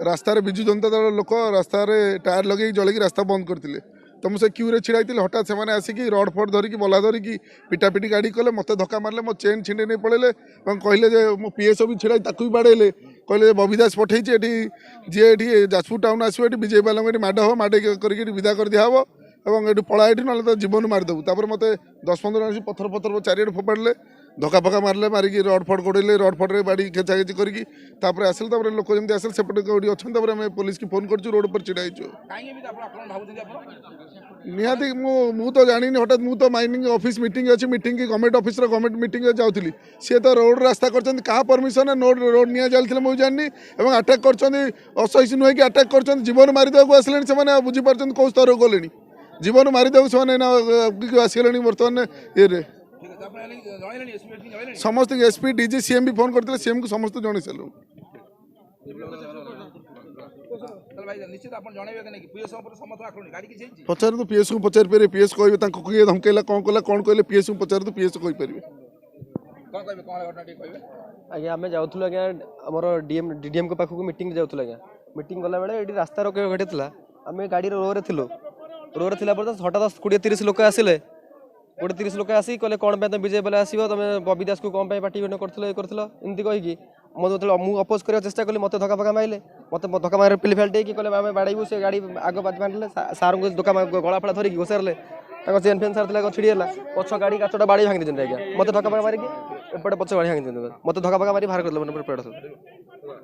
रास्तार विजु जनता दल लोक रास्तार टायर लगे जलिक रास्ता बंद करते तो मुझे क्यूरे छिड़ा हठात से आसिकी रड फड धरिकी बला धरिकी पिटापिटी गाड़ी कले मत धक्का मारे मो चेन छिंडे नहीं पड़े कहले मो पीएसओ भी छिड़ा ताकू भी बाड़े कहले बबी दास पठे जी ये जाजपुर टाउन आसो ये विजय बाला माड़ हम माड़ करके विदा कर दिहब और ये पला ये ना तो जीवन मारिदेबू तापर मत 10-15 जन पथर पथर चारिड़े फोपाड़े धक्का फका मारे मारिकी रड फड गोड़े रड फड्रे बाड़ी खेचाखेची करके आसिल लोक जमी आसिल सेपटे कौटी अच्छा आम पुलिस की फोन कर रोड पर छिड़ा निहाती मु तो जानी हठात मु तो माइनिंग ऑफिस मीटिंग अच्छी मीटिंग की गवर्नमेंट ऑफिस गवर्नमेंट मीटिंग जाऊँगी सी तो रोड रास्ता कर परमिशन रोड नि जाती मुझे जानी और अटैक कर असहिष्णु नुहे कि अटैक कर जीवन मारिदेक आसिले से बुझीपार कौ स्तर गले जीवन मारिदेक से आसगले बर्तमान ये समस्त एसपी डीजी सीएम भी फोन करते सीएम को समस्त जन सारू पचार तो पीएस को पचार पारे पीएस कहे किए धमकेला कौन कला कौन कहले पीएस को पचार तो पीएस कहीपर आज्ञा आम जाऊँ आज्ञा आमर डीडीएम को पाखक मीटिंग जाऊँ आज्ञा मीटिंग गला बेले ये रास्ता रोक घटी आम गाड़ी रोरे थिलु रोरे थिला हठात 20-30 लोक आसिले 20-30 लोक आसी कहले कौन तुम विजय बेला आसो तुम बबी दास को कौन पार्टी करमती कहीकि मत मुझे अपोज करने चेस्ट कली मत धक्का फका मारे मत धक्का मारे पिली फाल्टे कि कहले आम बाड़ू से गाड़ी आग बांधले सार को दुकान गलाफड़ा धरिकी घोषारे चेन फेन सार छिड़ीला पछ गाड़ी काचटा बाड़ी भांगी आज्ञा मत धक्का फका मारिकी एपटे पछ बाड़ी भांगी मत धक्का फका मारी बाहर कर